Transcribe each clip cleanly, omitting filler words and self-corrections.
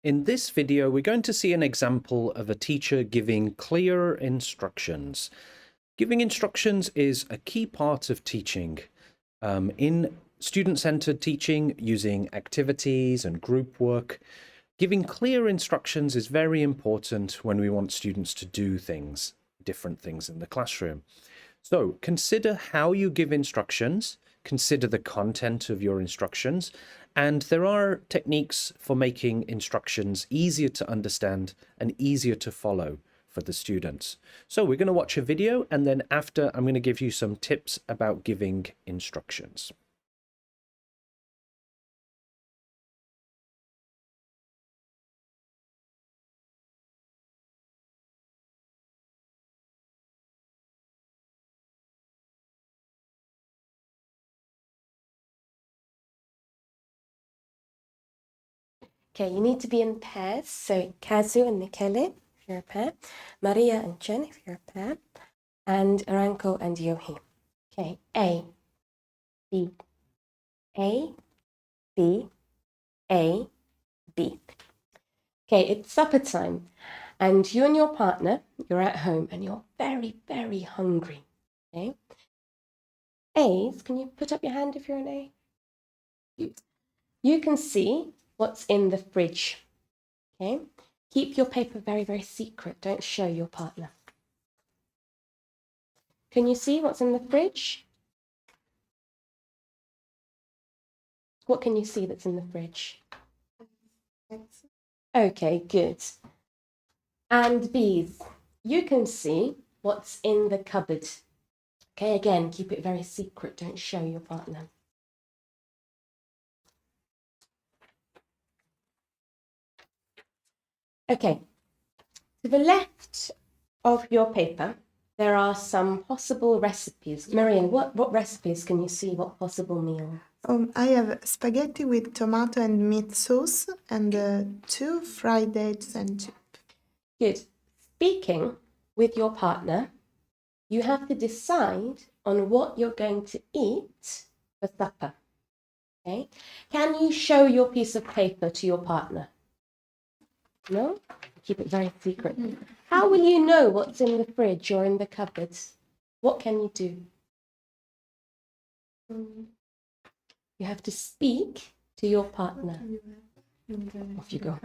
In this video, we're going to see an example of a teacher giving clear instructions. Giving instructions is a key part of teaching. In student-centered teaching, using activities and group work, giving clear instructions is very important when we want students to do things, different things in the classroom. So consider how you give instructions, consider the content of your instructions, and there are techniques for making instructions easier to understand and easier to follow for the students. So we're going to watch a video, and then after I'm going to give you some tips about giving instructions. Okay, you need to be in pairs. So Kazu and Michele, if you're a pair. Maria and Jen, if you're a pair. And Aranko and Yohi. Okay, A, B, A, B, A, B. Okay, it's supper time. And you and your partner, you're at home and you're very, very hungry. Okay. A's, can you put up your hand if you're an A? You can see what's in the fridge. Okay. Keep your paper very, very secret. Don't show your partner. Can you see what's in the fridge? What can you see that's in the fridge? Okay, good. And B's, you can see what's in the cupboard. Okay, again, keep it very secret. Don't show your partner. Okay, to the left of your paper, there are some possible recipes. Marianne, what recipes can you see? What possible meal? I have spaghetti with tomato and meat sauce and 2 fried eggs and chip. Good. Speaking with your partner, you have to decide on what you're going to eat for supper. Okay? Can you show your piece of paper to your partner? No? Keep it very secret. How will you know what's in the fridge or in the cupboards? What can you do? You have to speak to your partner. Off you go.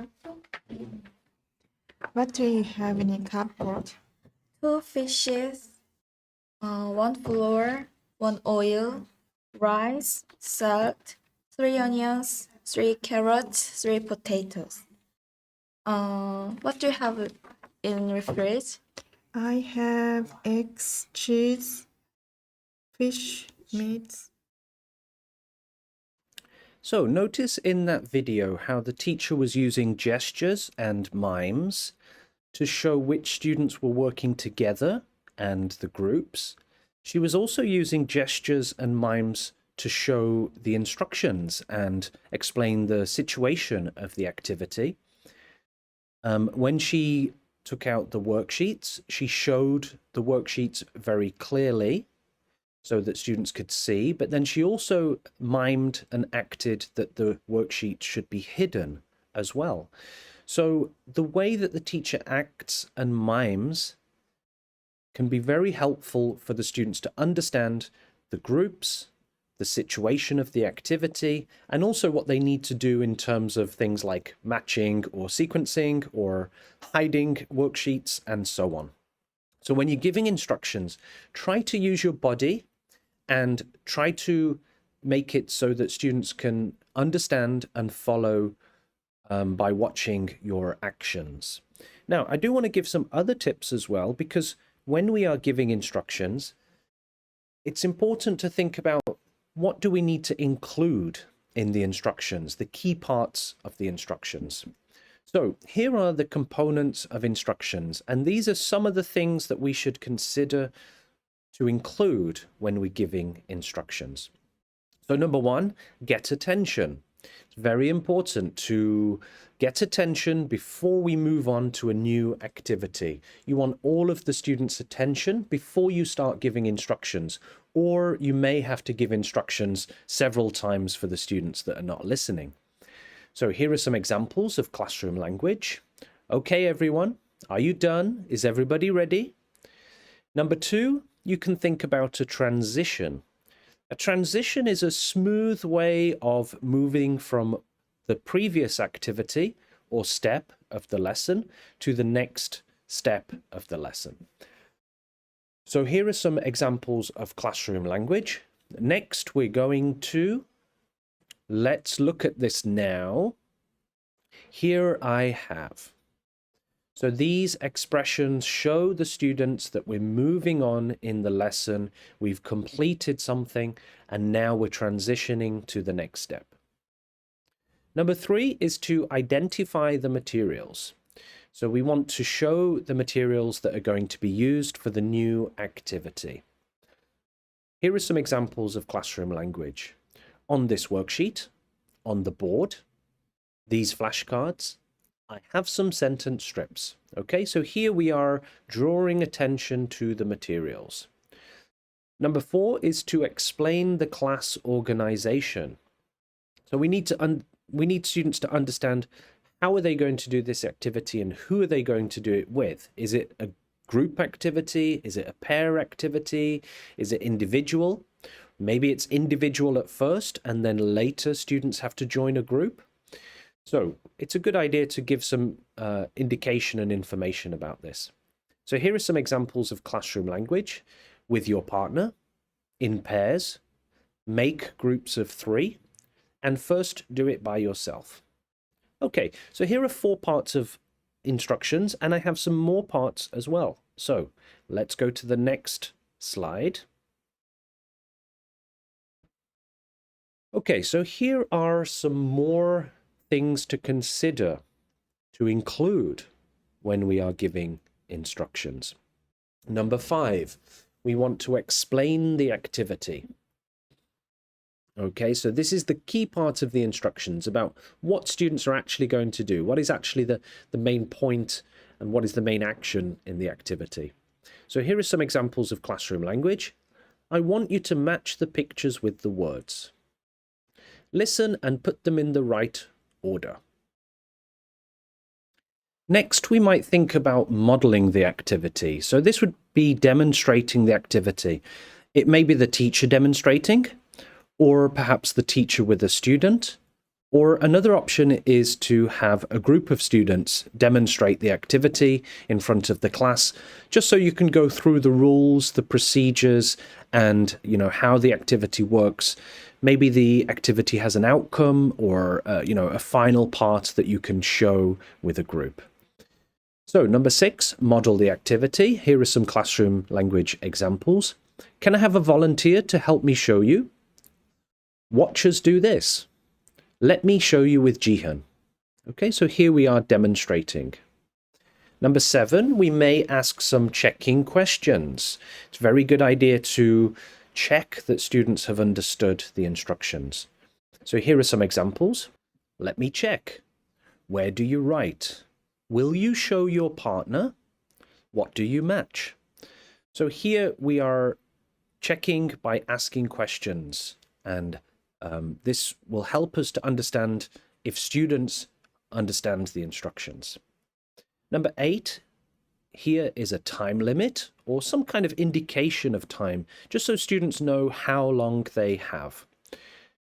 What do you have in your cupboard? 2 fishes, 1 flour, 1 oil, rice, salt, 3 onions, 3 carrots, 3 potatoes. What do you have in refrigerator? I have eggs, cheese, fish, meat. So notice in that video how the teacher was using gestures and mimes to show which students were working together and the groups. She was also using gestures and mimes to show the instructions and explain the situation of the activity. When she took out the worksheets, she showed the worksheets very clearly so that students could see, but then she also mimed and acted that the worksheet should be hidden as well. So the way that the teacher acts and mimes can be very helpful for the students to understand the groups, the situation of the activity, and also what they need to do in terms of things like matching or sequencing or hiding worksheets and so on. So when you're giving instructions, try to use your body and try to make it so that students can understand and follow by watching your actions. Now, I do want to give some other tips as well, because when we are giving instructions, it's important to think about what do we need to include in the instructions, the key parts of the instructions. So here are the components of instructions, and these are some of the things that we should consider to include when we're giving instructions. So number 1, get attention. It's very important to get attention before we move on to a new activity. You want all of the students' attention before you start giving instructions, or you may have to give instructions several times for the students that are not listening. So here are some examples of classroom language. Okay, everyone, are you done? Is everybody ready? Number 2, you can think about a transition. A transition is a smooth way of moving from the previous activity or step of the lesson to the next step of the lesson. So here are some examples of classroom language. Next, we're going to, let's look at this now. Here I have. So these expressions show the students that we're moving on in the lesson. We've completed something, and now we're transitioning to the next step. Number 3 is to identify the materials. So we want to show the materials that are going to be used for the new activity. Here are some examples of classroom language. On this worksheet, on the board, these flashcards, I have some sentence strips. Okay, so here we are drawing attention to the materials. Number 4 is to explain the class organization. So we need students to understand how are they going to do this activity and who are they going to do it with? Is it a group activity? Is it a pair activity? Is it individual? Maybe it's individual at first and then later students have to join a group. So it's a good idea to give some indication and information about this. So here are some examples of classroom language: with your partner, in pairs, make groups of 3, and first do it by yourself. Okay, so here are 4 parts of instructions, and I have some more parts as well. So let's go to the next slide. Okay, so here are some more things to consider, to include when we are giving instructions. Number 5, we want to explain the activity. Okay, so this is the key part of the instructions about what students are actually going to do. What is actually the main point and what is the main action in the activity? So here are some examples of classroom language. I want you to match the pictures with the words. Listen and put them in the right order. Next, we might think about modeling the activity. So this would be demonstrating the activity. It may be the teacher demonstrating, or perhaps the teacher with a student, or another option is to have a group of students demonstrate the activity in front of the class, just so you can go through the rules, the procedures, and how the activity works. Maybe the activity has an outcome or a final part that you can show with a group. So number 6, model the activity. Here are some classroom language examples. Can I have a volunteer to help me show you? Watch us do this. Let me show you with Jihan. Okay, so here we are demonstrating. Number 7, we may ask some checking questions. It's a very good idea to check that students have understood the instructions. So here are some examples. Let me check. Where do you write? Will you show your partner? What do you match? So here we are checking by asking questions, and this will help us to understand if students understand the instructions. Number 8, here is a time limit or some kind of indication of time, just so students know how long they have.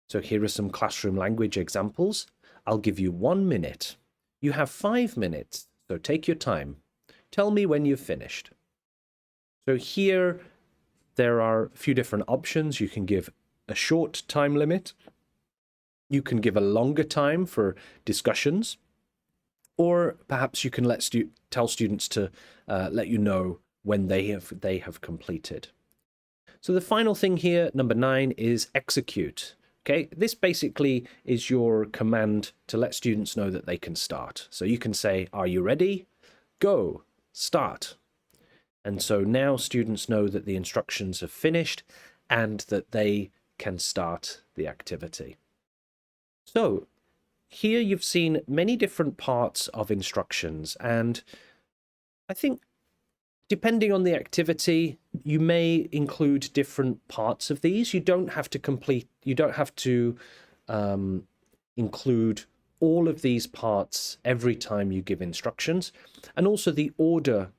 So here are some classroom language examples. I'll give you 1 minute. You have 5 minutes, so take your time. Tell me when you've finished. So here there are a few different options. You can give a short time limit. You can give a longer time for discussions, or perhaps you can tell students to let you know when they have completed. So the final thing here, number 9, is execute. Okay, this basically is your command to let students know that they can start. So you can say, are you ready? Go, start. And so now students know that the instructions have finished and that they can start the activity. So here you've seen many different parts of instructions, and I think depending on the activity, you may include different parts of these. You don't have to include all of these parts every time you give instructions, and also the order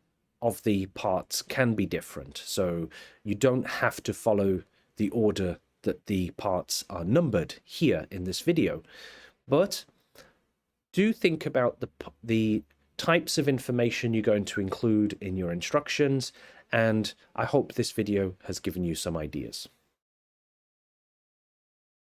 of the parts can be different. So you don't have to follow the order that the parts are numbered here in this video. But do think about the types of information you're going to include in your instructions, and I hope this video has given you some ideas.